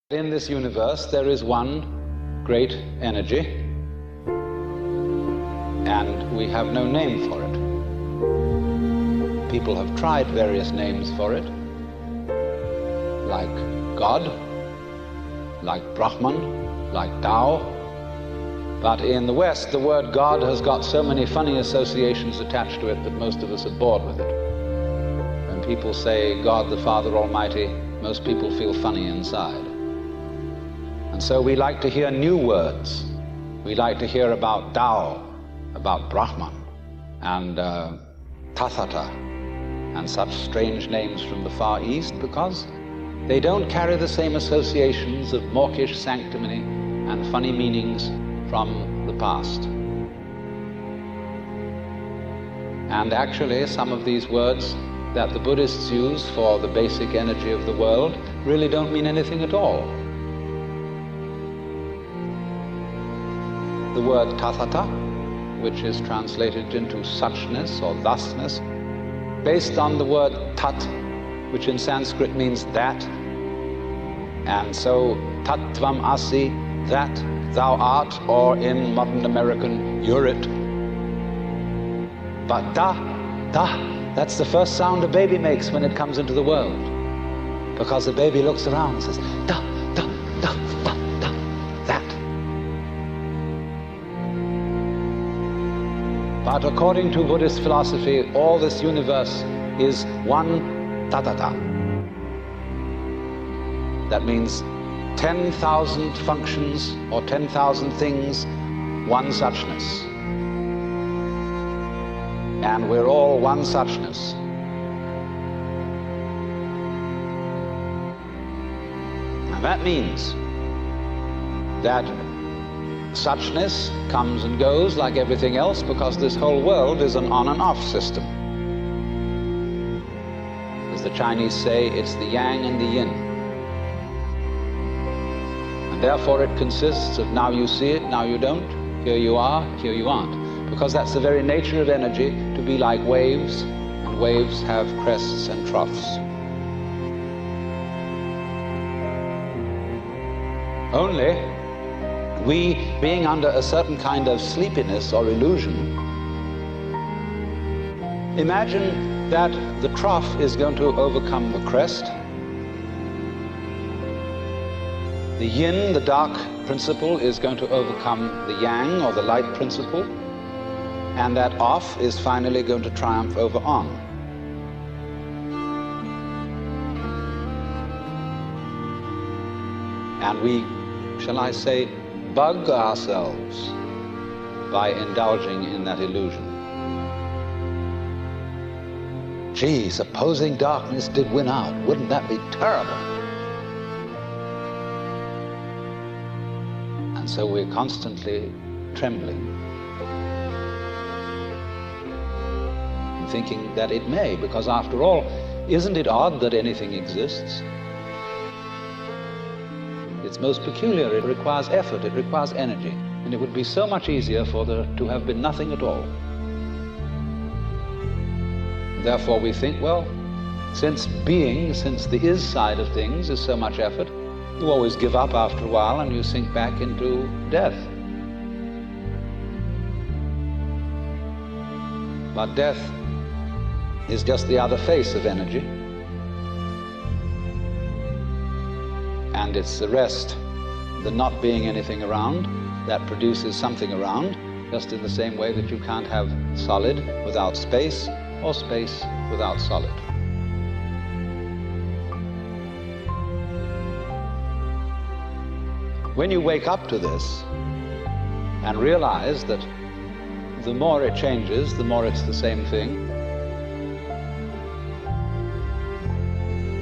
In this universe, there is one great energy, and we have no name for it. People have tried various names for it, like God, like Brahman, like Tao. But in the West, the word God has got so many funny associations attached to it that most of us are bored with it. When people say God the Father Almighty, most people feel funny inside. And so we like to hear new words. We like to hear about Tao, about Brahman, and Tathātā, and such strange names from the Far East, because they don't carry the same associations of mawkish sanctimony and funny meanings from the past. And actually, some of these words that the Buddhists use for the basic energy of the world really don't mean anything at all. The word Tathātā, which is translated into suchness or thusness, based on the word Tat, which in Sanskrit means that. And so Tat Tvam Asi, that thou art, or in modern American, you're it. But da, that's the first sound a baby makes when it comes into the world. Because the baby looks around and says, da, that. But according to Buddhist philosophy, all this universe is one Tathātā. That means 10,000 functions or 10,000 things, one suchness. And we're all one suchness. And that means that suchness comes and goes like everything else, because this whole world is an on and off system. As the Chinese say, it's the yang and the yin. And therefore it consists of now you see it, now you don't, here you are, here you aren't. Because that's the very nature of energy, to be like waves, and waves have crests and troughs. Only we, being under a certain kind of sleepiness or illusion, imagine that the trough is going to overcome the crest. The yin, the dark principle, is going to overcome the yang, or the light principle, and that off is finally going to triumph over on. And we, shall I say, bug ourselves by indulging in that illusion. Gee, supposing darkness did win out, wouldn't that be terrible? And so we're constantly trembling and thinking that it may, because after all, isn't it odd that anything exists? It's most peculiar. It requires effort, it requires energy, and it would be so much easier for there to have been nothing at all. Therefore we think, well, since the is side of things is so much effort, you always give up after a while and you sink back into death. But death is just the other face of energy. And it's the rest, the not being anything around, that produces something around, just in the same way that you can't have solid without space, or space without solid. When you wake up to this and realize that the more it changes, the more it's the same thing,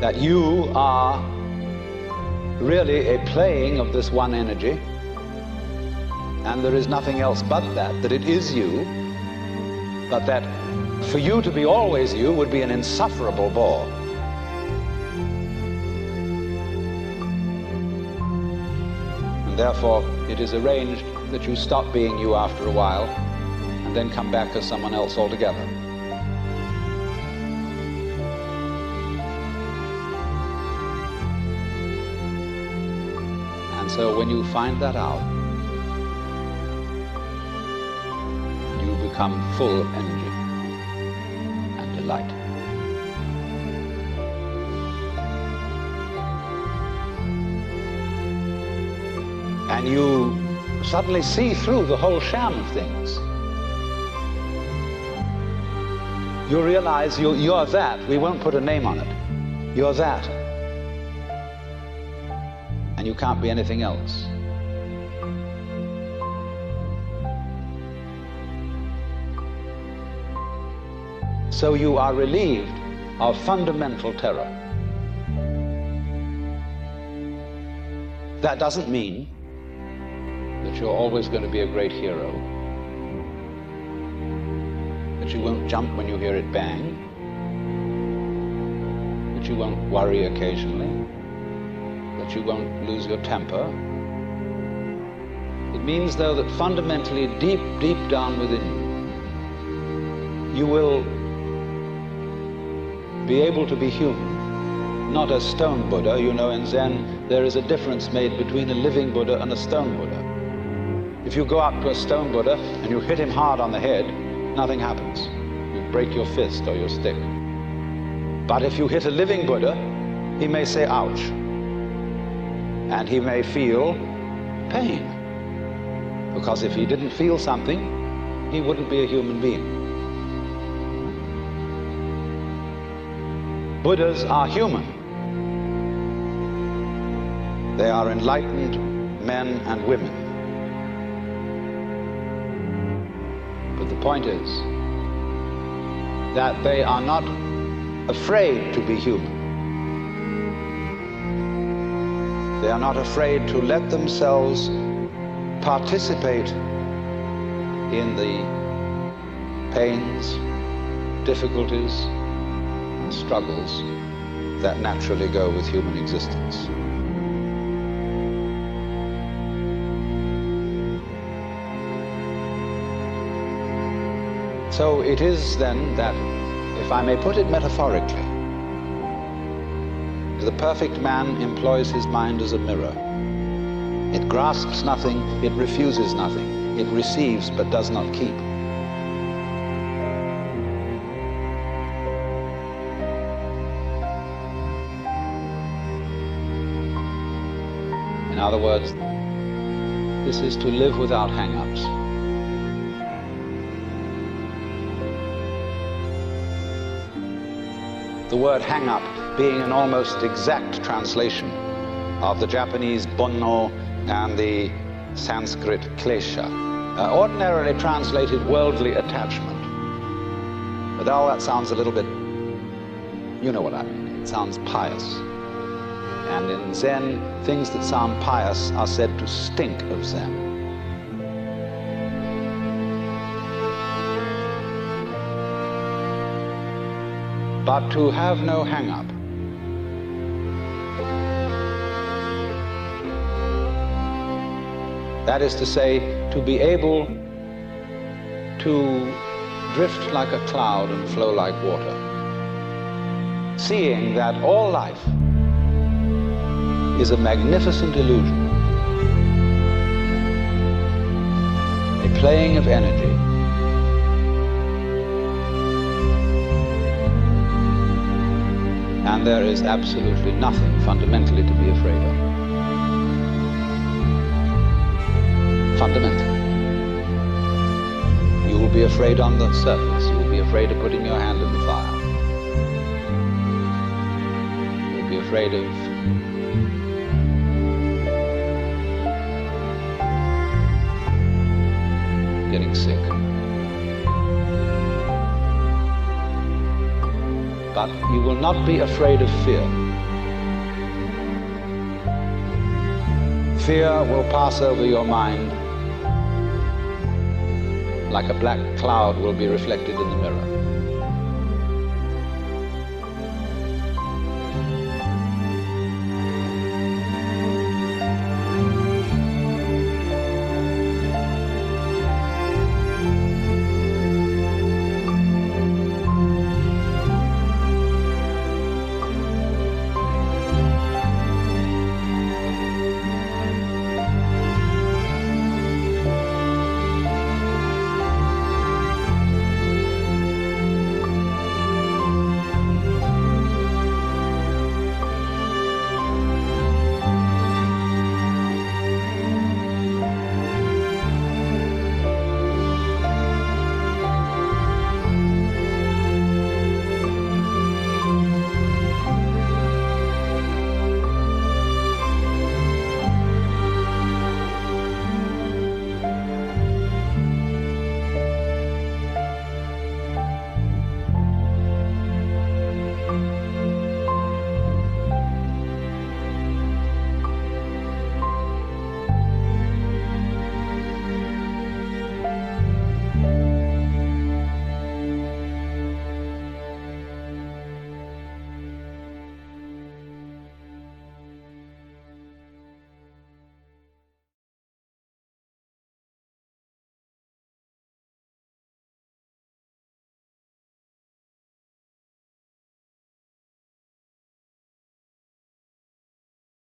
that you are really a playing of this one energy, and there is nothing else but that it is you, but that for you to be always you would be an insufferable bore. And therefore it is arranged that you stop being you after a while, and then come back as someone else altogether. And so when you find that out, you become full of energy and delight. And you suddenly see through the whole sham of things. You realize you're that. We won't put a name on it. You're that. And you can't be anything else. So you are relieved of fundamental terror. That doesn't mean that you're always going to be a great hero, that you won't jump when you hear it bang, that you won't worry occasionally, that you won't lose your temper. It means, though, that fundamentally, deep, deep down within you, you will be able to be human, not a stone Buddha. You know, in Zen, there is a difference made between a living Buddha and a stone Buddha. If you go up to a stone Buddha and you hit him hard on the head, nothing happens. You break your fist or your stick. But if you hit a living Buddha, he may say, ouch. And he may feel pain. Because if he didn't feel something, he wouldn't be a human being. Buddhas are human. They are enlightened men and women. But the point is that they are not afraid to be human. They are not afraid to let themselves participate in the pains, difficulties, and struggles that naturally go with human existence. So it is then that, if I may put it metaphorically, the perfect man employs his mind as a mirror. It grasps nothing, it refuses nothing, it receives but does not keep. In other words, this is to live without hang-ups. The word hang-up being an almost exact translation of the Japanese bonno and the Sanskrit klesha, ordinarily translated worldly attachment. But all that sounds a little bit, you know what I mean, it sounds pious. And in Zen, things that sound pious are said to stink of Zen. But to have no hang-up, that is to say, to be able to drift like a cloud and flow like water, seeing that all life is a magnificent illusion, a playing of energy, and there is absolutely nothing fundamentally to be afraid of. Fundamentally. You will be afraid on the surface. You will be afraid of putting your hand in the fire. You will be afraid of getting sick. But you will not be afraid of fear. Fear will pass over your mind like a black cloud will be reflected in the mirror.